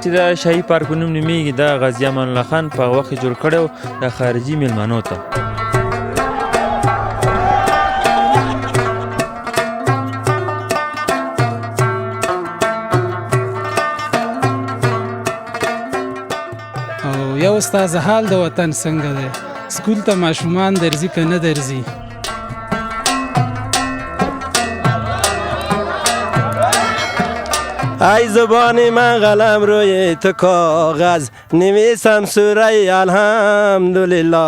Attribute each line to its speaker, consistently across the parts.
Speaker 1: چې د شاهي پارک په نوم نومیږي دا غازي امان الله خان په هغه وخت کې جوړ کړی و د خارجي میلمنو ته.
Speaker 2: یو استاد حال د وطن څنګه دی؟ سکول ته ماشومان درځي که نه درځي؟
Speaker 3: ای زبان من قلم روی تو کاغذ نویسم سوره الحمدلله.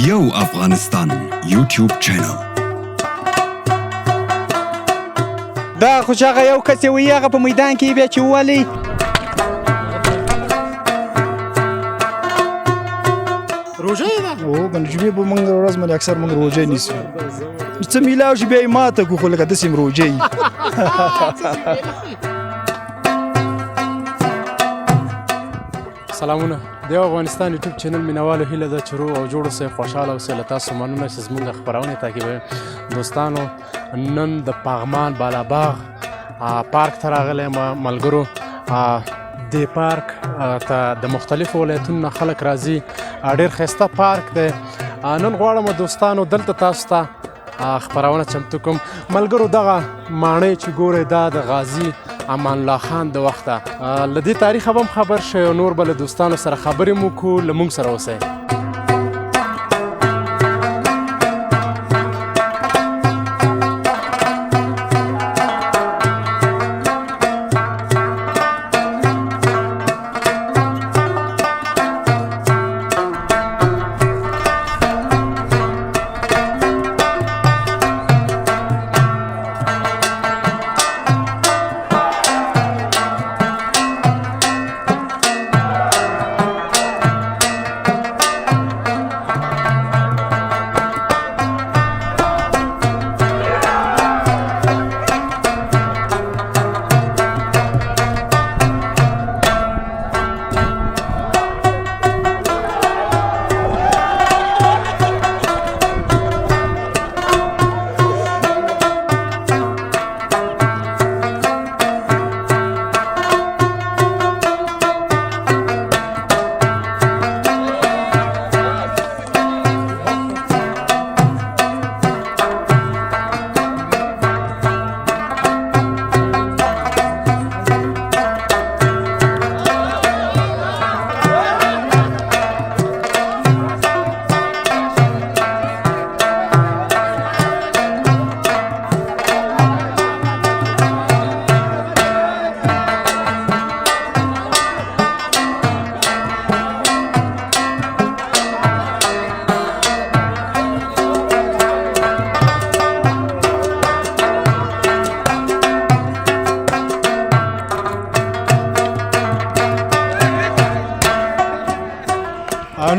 Speaker 4: یو افغانستان یوټیوب چینل.
Speaker 5: دا خو چې هغه یو کس وي هغه په میدان کې بیا چې وولي
Speaker 6: روژه یې ده؟
Speaker 5: او بنجبې به موږ ورځ باندې اکثر موږ روژه نیسو څه میلاو شي بیا یې ماته کړو خو لکه داسې یم روژه یي.
Speaker 6: سلامونه د یو افغانستان یوټیوب چینل مینوالو هیله ده چې روغ او جوړ اوسئ خوشحاله اوسئ. له تاسو مننه چې زموږ خپرونې تعقیبوئ. دوستانو نن د پغمان بالاباغ پارک ته راغلی یم ملګرو. دې پارک ته د مختلفو ولایتونو نه خلک راځي. ډېر ښایسته پارک دی. نن غواړم دوستانو دلته تاسو ته خپرونه چمتو کوم. ملګرو دغه ماڼۍ چې ګورئ دا د غازي امان الله خان د وخته له دې تاریخه به هم خبر شئ او نور به له دوستانو سره خبرې مو کوو. له موږ سره اوسئ.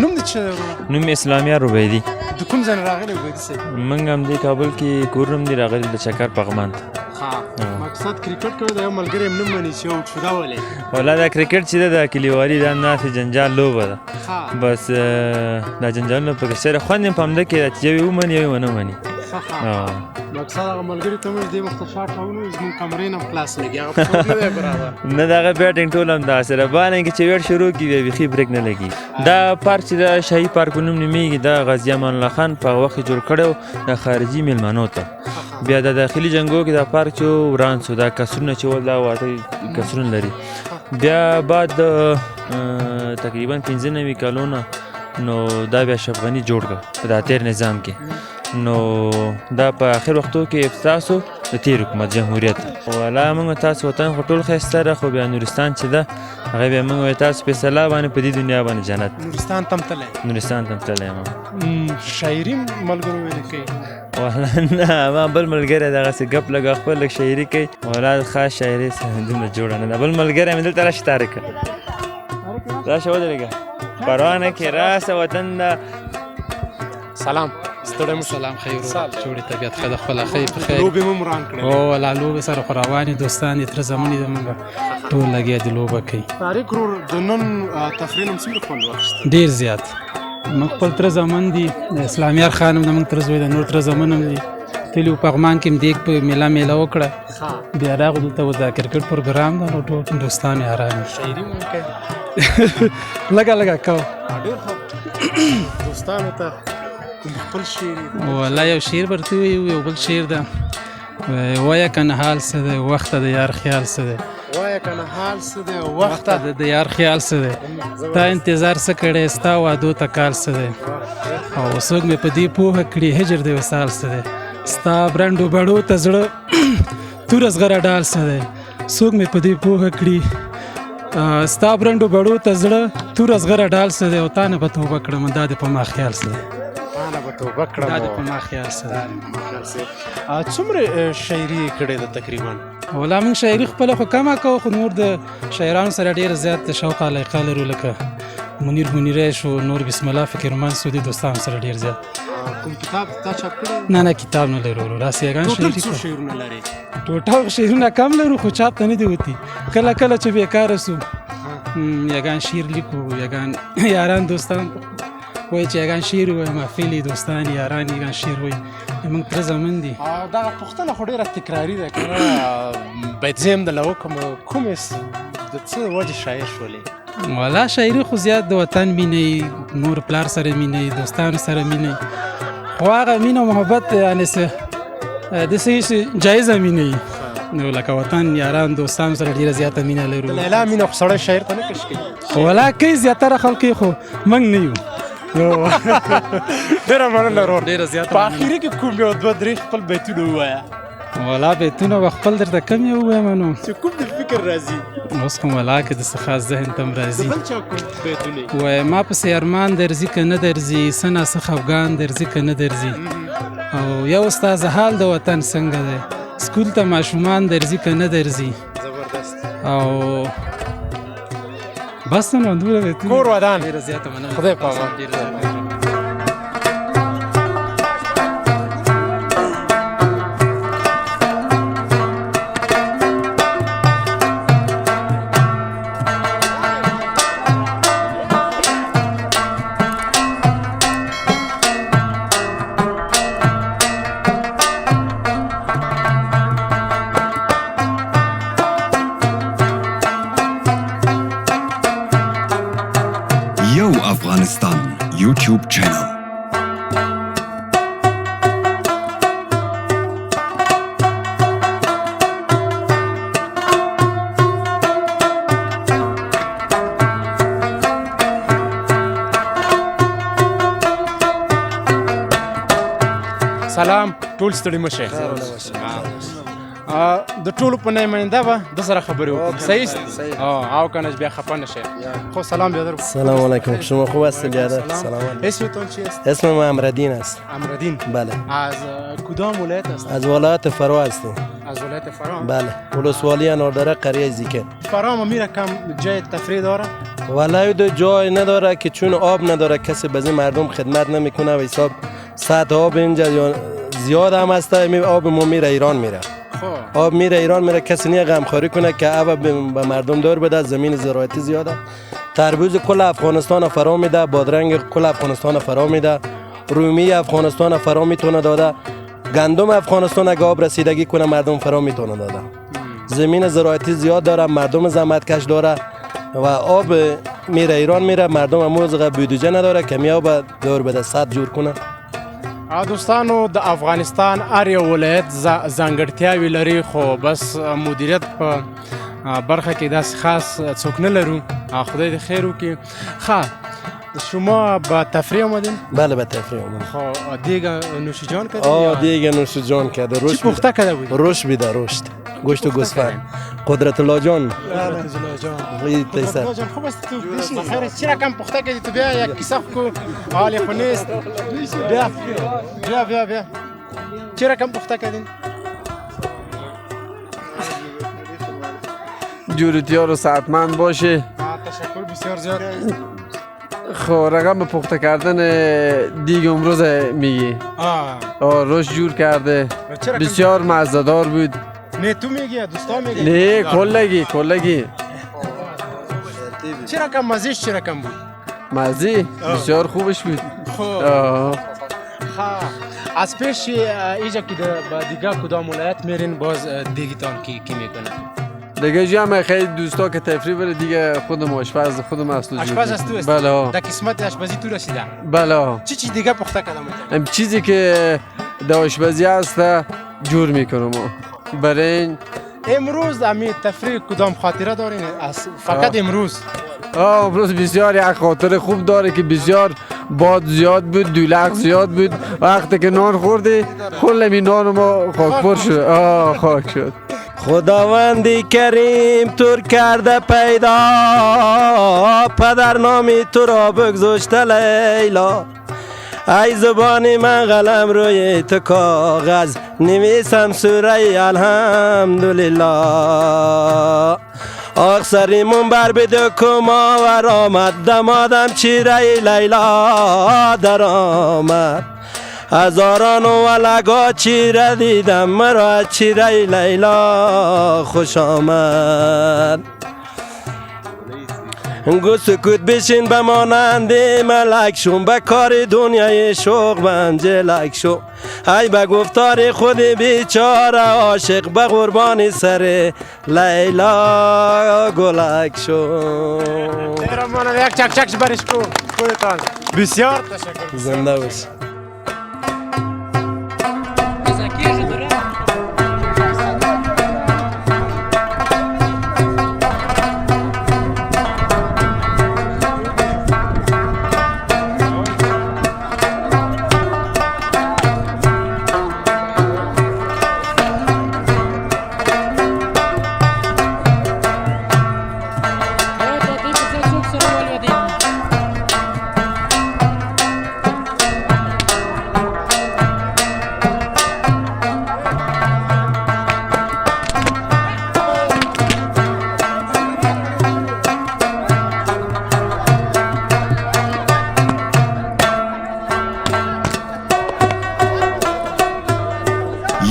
Speaker 6: نوم دې څه دی؟
Speaker 1: نوم اسلامیه روبیدي.
Speaker 6: د کوم ځای نه راغلی عبیدي صاحب؟
Speaker 1: موږ همدې کابل کې کورنم دي راغلي د چکر پغمان ته.
Speaker 6: مقصد کرکټ کوي د یو ملګري یم نه مني چې یو شوده ولې
Speaker 1: والا دا کرکټ چې ده د کلیوالي دا ناستې جنجال لوبه ده. بس دا جنجالونه پکې سره خوند یې په همده کې ده چې یو یې ومني یو یې ونه مني.
Speaker 6: مقصد هغه ملګري ته مې دې وخت شاټ راونیو زموږ کمرې نه هم خلاص لګي هغه په څوک نه دی برابر.
Speaker 1: نه د هغه بیټینګ ټول همداسې ده. بالنګ چې ویټ شروع کړي بیا بیخي بریک نه لګي. دا پارک چې د شاهي پارک په نوم نومیږي دا غازي امان الله خان په هغه وخت کې جوړ کړی و د خارجي میلمنو ته. بیا د داخلي جنګو کې دا پارک چې وران شو. دا کسرونه چې ول دا واته کسرونه لري. بیا بعد تقریبا 95 کلونه نو دا بیا اشرف غني جوړ کړ په دا تیر نظام کې. نو دا په آخر وختو کې افتتاح شو د تیر حکومت جمهوریت. والا موږ تاسو وطن خو ټول ښایسته ده خو بیا نورستان چې ده هغه بیا موږ وایو تاسو فیصله باندې په دې دنیا باندې جنت.
Speaker 6: نورستان ته هم تللی؟
Speaker 1: نورستان ته هم تللی یم.
Speaker 6: شاعري ملګرو ویلې کوي؟
Speaker 1: والا نه ما بل ملګری دغسې ګپ لږ خپل لږ شاعري کوي. والا خاص شاعري دومره جوړه نه ده. بل ملګری مې دلته راشه طارقه راشه ودرېږه پروا نه کې راسه وطن ده.
Speaker 6: سلام ستړی مو؟
Speaker 2: سلام خیر جوړې طبیعت ښه ده خپله ښه یې په خیر.
Speaker 6: لوبې مو وران کړې؟
Speaker 2: او والله لوبې سره خو روانې دوستان دي تره زمونې د موږ ټول لګیا دي لوبه کوي.
Speaker 6: طارق ورور د نن تفریح نه څومره خوند واخیست؟
Speaker 2: ډېر زیات. موږ خپل تره زامن دي اسلامیار خان هم د موږ تره زوی د نور تره زامن هم دي تلو پغمان کې دیګ په میله وکړه بیا راغلو دلته و د کرکټ پروګرام دا نو ټول دوستان یاران
Speaker 6: شاعري ممکن
Speaker 2: لګه کو
Speaker 6: ډېر ښه دوستانو ته کوم خپل شعر
Speaker 2: والله یو شعر ورته ویو یو بل شعر ده وایه کنه حال څه دی وخت د یار خیال څه دی
Speaker 6: وایه کنه حال څه دی وخت
Speaker 2: د یار خیال څه دی تا انتظار څه کړی ستا وعدو ته کال څه دی او څوک مې په دې پوهه کړي هجر دی وصال څه دی ستا برنډو بړو ته زړه توره زغره ډال څه دی څوک مې په دې پوهه کړي ستا برنډو بړو ته زړه توره زغره ډال څه دی او تا نه به توبه کړم دا دې په ما خیال څه دی
Speaker 6: مانه به توبه کړم
Speaker 2: دا دې په ما خیال څه دی
Speaker 6: څومره شاعري یې کړې ده تقریبا
Speaker 2: ولا موږ شاعري خپله خو کمه کوو خو نور د شاعرانو سره ډېر زیات شوق علاقه لرو لکه منیر منیری شو نور بسم الله فکر من سودي دوستانو سره ډېر زیات
Speaker 6: کوم کتاب تا چاپ کړی
Speaker 2: نه کتاب نه لرو راسې یګان شاعري
Speaker 6: ټوټل څو شعرونه لري
Speaker 2: ټوټل شعرونه کم لرو خو چاپ ته نه دي وتی کله کله چې بیکاره سو یګان شعر لیکو یګان یاران دوستان وای چې یګان شعر وای محفلې دوستان یاران یګان شعر وای موږ تر زمون دي
Speaker 6: دا پوښتنه خو ډېره تکراري ده کنه باید زه هم د له کومې د څه وجې شاعر شولې
Speaker 2: والا شاعري خو زیات د وطن مینې مور پلار سره مینې دوستانو سره مینې خو هغه مینه او محبت یعنې څه د څه جایزه مینې نو لکه وطن یاران دوستانو سره ډېره زیاته مینه لرو
Speaker 6: د لیلا مینه خو سړی شاعر ته نه کش کوي
Speaker 2: والا کوي زیاتره خلک خو موږ نه یو
Speaker 6: ډېره مننه ورور
Speaker 2: ډېره زیاته
Speaker 6: په اخري کې کوم یو دوه درې خپل بیتونه ووایه
Speaker 2: والا بیتونه به خپل درته کم یې ووایم نو
Speaker 6: چې کوم د فکر راځي
Speaker 2: اوس خو والا که د څه خاص ذهن ته م
Speaker 6: د
Speaker 2: راځي
Speaker 6: بل چا کوم بیتونه
Speaker 2: وای ما پسې ارمان درځي که نه درځي څه ناڅه خفګان درځي که نه درځي او یو استاذ حال د وطن څنګه دی سکول ته ماشومان درځي که نه درځي
Speaker 6: زبردست
Speaker 2: او بس نو دومره بیتونه
Speaker 6: کور ودان
Speaker 2: ډېره زیاته مننه
Speaker 6: خدای په امان.
Speaker 2: ډېره زیاته مننه.
Speaker 4: Yo Afghanistan YouTube channel.
Speaker 6: سلام ټول ستړي مشه د ټولو په نماینده به د سره خبرې وکړم صحیح او کنه بیا خفه نشه خب سلام بیادر
Speaker 3: سلام علیکم شما خوب هستید بیادر سلام علیکم
Speaker 6: اسمتون چیست
Speaker 3: اسم ما امردین است
Speaker 6: امردین
Speaker 3: بله
Speaker 6: از کدام ولایت هست
Speaker 3: از ولایت فرا هستیم
Speaker 6: از ولایت فرام
Speaker 3: بله ولسوالی اناردره قریه زیکه
Speaker 6: فرام میره کم جای تفریح داره
Speaker 3: ولای دو جای نداره که چون آب نداره کسی به این مردم خدمت نمیکنه و حساب سطح آب اینجا زیاد هم هست آب ما میره ایران میره آب میره ایران میره کسی نیه غمخواری کنه که آب به مردم دور بده زمین زراعتی زیاده تربوز کل افغانستان فرا میده بادرنگ کل افغانستان فرا میده رومی افغانستان فرا میتونه داده گندم افغانستان اگه آب رسیدگی کنه مردم فرا میتونه داده زمین زراعتی زیاد داره مردم زحمتکش داره و آب میره ایران میره مردم امروز بودجه نداره کمی آب دور بده سد جور کنه
Speaker 6: دوستانو د افغانستان هر یو ولایت ځانګړتیاوې لري خو بس مدیریت په برخه کې داسې خاص څوک نه لرو خدای دې خیر وکړي ښه شما با تفریح آمدین؟
Speaker 3: بله به تفریح آمدیم
Speaker 6: خب دیگه نوشیجان کردین؟
Speaker 3: دیگه نوشیجان کرده
Speaker 6: چی پخته کرده بود؟
Speaker 3: رشد بیده رشد گوشت و گوسفند قدرت الله جان
Speaker 6: قدرت الله جان
Speaker 3: قدرت
Speaker 6: الله جان خوب است تو بشین بخیر چی رقم پخته کردی تو بیا یک کیسه کو حالی خو نیست بیا چی رقم پخته کردین؟
Speaker 7: جورتیار و ساعتمند باشه
Speaker 6: تشکر بسیار زیاد
Speaker 7: خب رقم پخته کردن دیگه امروز میگی روش جور کرده بسیار مزه‌دار بود
Speaker 6: نه تو میگی دوستا میگی
Speaker 7: نه کلگی
Speaker 6: چه رقم مزهش چه رقم بود
Speaker 7: مزه بسیار خوبش بود
Speaker 6: از پیش اینجا که دیگه کدام ولایت میرین باز دیگیتان کی میکنه؟
Speaker 7: دیگه جمع خیلی دوستا که تفریح بره دیگه خودم آشپز خودم اصلا
Speaker 6: آشپز از تو است؟
Speaker 7: بله.
Speaker 6: در قسمت آشپزی تو رسیده؟
Speaker 7: بله.
Speaker 6: چی دیگه پخته کردم؟
Speaker 7: چیزی که در آشپزی هست جور میکنم. برنج.
Speaker 6: امروز امی تفریح کدام خاطره دارین؟ فقط امروز؟
Speaker 7: امروز بسیار یک خاطر خوب داره که بسیار باد زیاد بود، دولق زیاد بود. وقتی که نان خوردی کل می نان ما خاکپر شد. خاک شد.
Speaker 3: خداوندی کریم تور کرده پیدا، پدر نامی تو را بگذاشته لیلا. ای زبانی من قلم روی تو کاغذ، نویسم سوره الحمدلله. آخ سریمون بر بدو کما ور آمد، دمادم چیره لیلا در آمد. هزاران ولگا چیره دیدم، مرا چیره لیلا خوش آمد. گو سکوت بشین بمانند ملک شون، به کار دنیای شوق منجلک شو. ای به گفتار خود بیچاره عاشق، به قربان سر لیلا گلک شو.
Speaker 6: تهران یک چک برش کو خودتان. بسیار تشکر.
Speaker 3: زنده باش.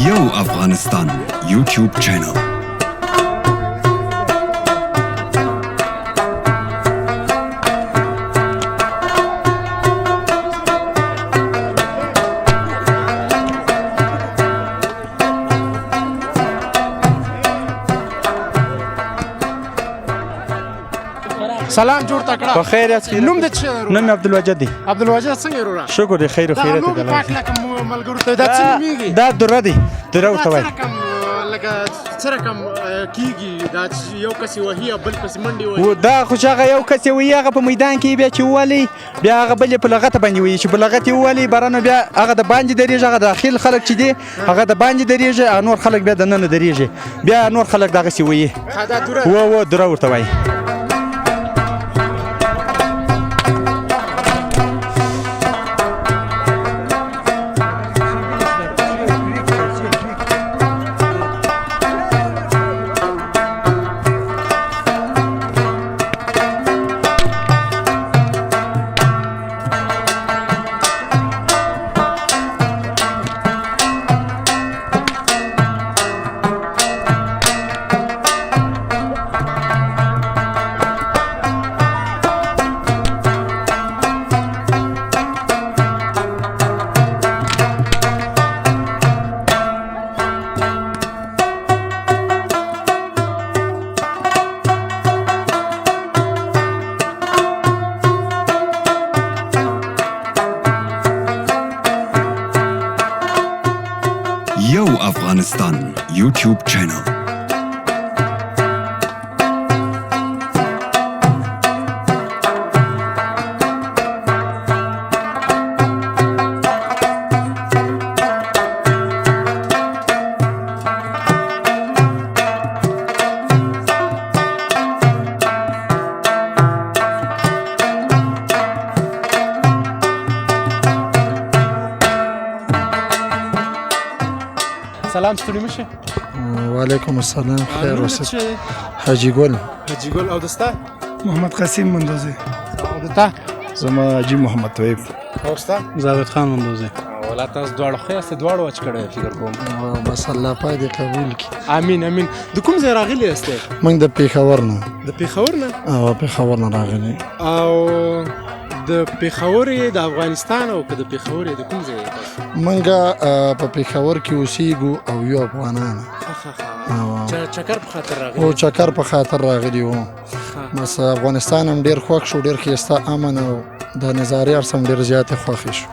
Speaker 4: Yo Afghanistan YouTube channel.
Speaker 6: سلام جوړ تکړه.
Speaker 5: بخیر یاست؟
Speaker 6: نوم د چا؟
Speaker 5: نوم عبدالواجد دی.
Speaker 6: عبدالواجد څنګه وروره؟
Speaker 5: شکر دی خیر و خیرت
Speaker 6: نو
Speaker 5: دی.
Speaker 6: پاک لکه ملګرو ته دا څه نومیږي؟
Speaker 5: دا دره دی. دره ورته وایي.
Speaker 6: څه رقم کیږي دا یو کس وهي او بل کس منډي وهي؟
Speaker 5: و دا خو چې هغه یو کس وي هغه په میدان کې بیا چې ووالي بیا هغه بل په لغته باندې وي چې په لغته ووالي بارانو بیا هغه د باندې درېږي، هغه داخل خلک چې دي هغه د باندې درېږي، نور خلک بیا د نن درېږي، بیا نور خلک دغسې وي.
Speaker 6: دا دوره
Speaker 5: و دره ورته وایي.
Speaker 4: Yo Afghanistan YouTube channel.
Speaker 6: سلام ستړي مشه.
Speaker 5: وعلیکم السلام خیر
Speaker 6: نوم
Speaker 5: اوسئ.
Speaker 6: د چا؟
Speaker 5: حاجی ګل.
Speaker 6: حاجي ګل. او دستا؟
Speaker 5: محمد قاسم مندوزی.
Speaker 6: او دتا؟
Speaker 5: زما حاجی محمد طیب.
Speaker 6: او ستا؟
Speaker 2: زاوید خان مندوزی.
Speaker 6: ولا تاسو دواړه خو یاست، دواړه واچ کړی فکر کوم.
Speaker 5: بس الله پاک دې قبول کړي.
Speaker 6: امین امین. د کوم ځای راغلی یاست؟
Speaker 5: موږ د پېښور نه.
Speaker 6: د پېښور نه؟
Speaker 5: او پېښور نه راغلي.
Speaker 6: او د پېښور یې د افغانستان او که د پېښور یې د کوم ځای یې؟
Speaker 8: منګه په پېښور کې اوسېږو او یو افغانان
Speaker 6: چکر په خاطر راغلی
Speaker 8: او چکر په خاطر راغلي وو. بس افغانستان هم ډېر خوښ شو، ډېر ښایسته امن او د نظارې هر څه هم ډېر زیاتې خوښې شو.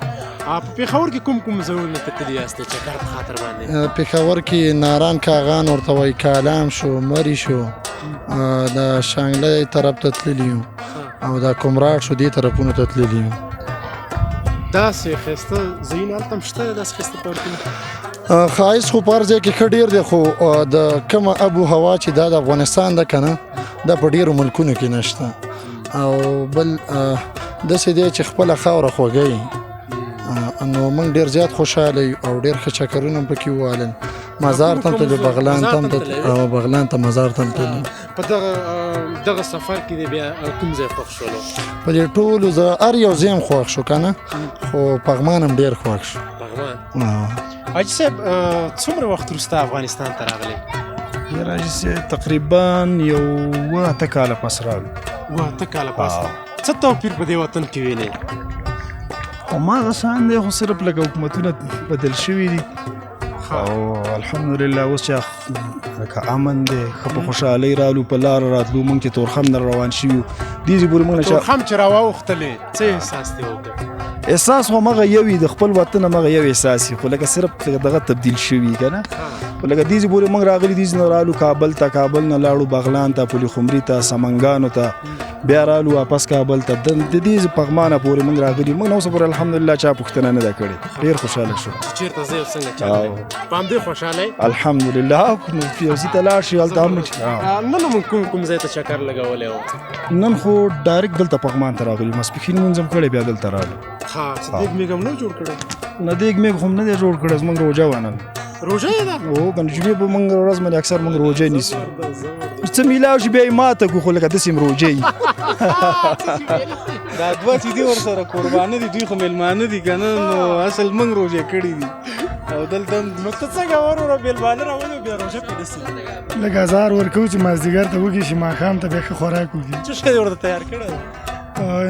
Speaker 6: په پېښور کې کوم ځایونه ته تللي یاستئ چکر په خاطر باندې؟
Speaker 8: پېښور کې ناران کاغان ورته وایي، کالام شو، مري شو، د شانګلې طرف ته تللي یو او د کمراټ شو دې طرفونو ته تللي یو.
Speaker 6: داسې ښایسته ځایونه هلته هم شته داسې ښایسته پارکونه؟
Speaker 8: ښایست خو په هر ځای کې ښه ډېر دی، خو د کومه ابو هوا چې دا د افغانستان ده که نه، دا په ډېرو ملکونو کې نشته. او بل داسې دی چې خپله خاوره خوږوي، نو موږ ډېر زیات خوشحاله یو او ډېر ښه چکرونه هم پکې ووهلل. مزار ته هم تللو، بغلان ته هم او بغلان ته مزار ته هم تللو.
Speaker 6: په دغه سفر کې دی بیا کوم ځای خوښ شولو؟
Speaker 8: په دې ټولو زه هر یو ځای هم خوښ شو که نه، خو پغمان هم ډېر خوښ شو.
Speaker 6: پغمان حاجي صاحب څومره وخت وروسته افغانستان ته راغلی؟
Speaker 9: یاره حاجي صاحب تقریبا یو 8 کاله پس راغلو.
Speaker 6: 8 کاله پس. څه توپیر په دې وطن کې وینئ؟
Speaker 9: هماغه شان دی، خو صرف لکه حکومتونه بدل شوي دي او الحمدلله اوس چې لکه امن دی، ښه په خوشحالۍ رالو، په لاره راتلو. موږ چې تورخم نه روان شوي یو دې ځای پورې موږ
Speaker 6: تورخم چې راواوښتلې څه احساس دې وکړ؟
Speaker 9: احساس خو همغه یو وي، د خپل وطن همغه یو احساس وي، خو لکه صرف دغه تبدیل شوي که نه. خو لکه دې ځای پورې موږ راغلي، دې ځای نه رالو کابل ته، کابل نه لاړو بغلان ته، پل خمري ته، سمنګانو ته، بیا رالو واپس کابل ته. د دې پغمانه پورې موږ راغلي. موږ نه اوسه پورې الحمدلله چا پوښتنه نه ده کړې. ډېر خوشحاله شو.
Speaker 6: چېرته ځئ او څنګه چل په همدې خوشحالۍ؟
Speaker 9: الحمدلله یو ځای ته لاړ شي هلته هم
Speaker 6: نن موږ کوم ځای ته چکر لګولی و؟
Speaker 9: نن خو ډایرکټ دلته پغمان ته راغلي، ماسپښین لمونځ هم کړی، بیا دلته راغلو.
Speaker 6: څه دیګ میګ هم نه جوړ کړی؟
Speaker 9: نه دیګ میګ خو هم نه دی جوړ کړی، زموږ روژه وه نن.
Speaker 6: روژه یې ده؟
Speaker 9: هو که نه جمعې په موږ ورځ باندې اکثر موږ روژه نیسو. څه میلاو شي بیا یې ماته کړو، خو لکه داسې هم روژه یي.
Speaker 5: دا دوه چې دي ورسره قربانه دي، دوی خو میلمانه دي که نه، نو اصل موږ روژه کړي دي او دلته نو ته څنګه وروره میلمانه راولې بیا روژه پرې داسې
Speaker 10: لږ ازار ورکوو چې مازدیګر ته وږي شي، ماښام ته بیا ښه خوراک وکړي.
Speaker 6: څه شی ورته تیار کړی؟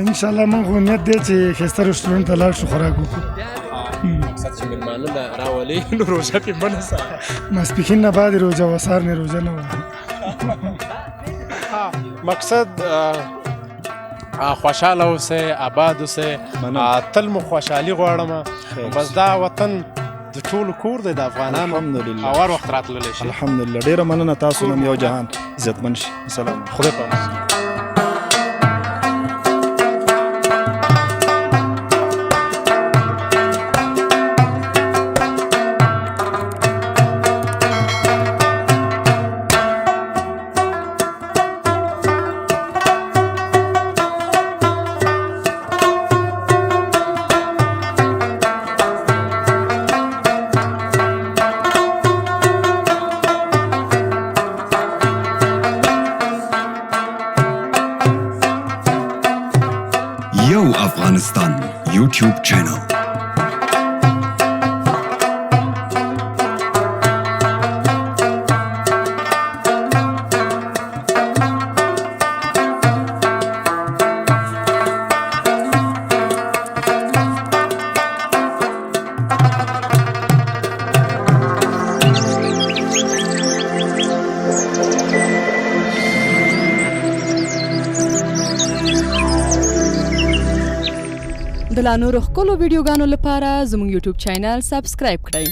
Speaker 10: انشاءالله موږ خو نیت دی چې ښایسته رسټورنټ ته لاړ شو، خوراک وکړو.
Speaker 6: مقصد چې میلمانه به راولې نو روژه پرې منع سه.
Speaker 10: ماسپښین نه بعد روژه وه، سهار نه روژه نه وه.
Speaker 6: مقصد خوشحاله اوسئ، آباد اوسئ، تل مو خوشحالي غواړم. بس دا وطن د ټولو کور دی د افغانانو او هر وخت راتللی شي.
Speaker 9: الحمدلله ډېره مننه، تاسو نن یو جهان عزتمن شي. السلام
Speaker 6: خدای پاک.
Speaker 4: Yo Afghanistan YouTube channel.
Speaker 11: د لا نورو ښکلو ویډیوګانو لپاره زموږ یوټیوب چینل سبسکرایب کړئ.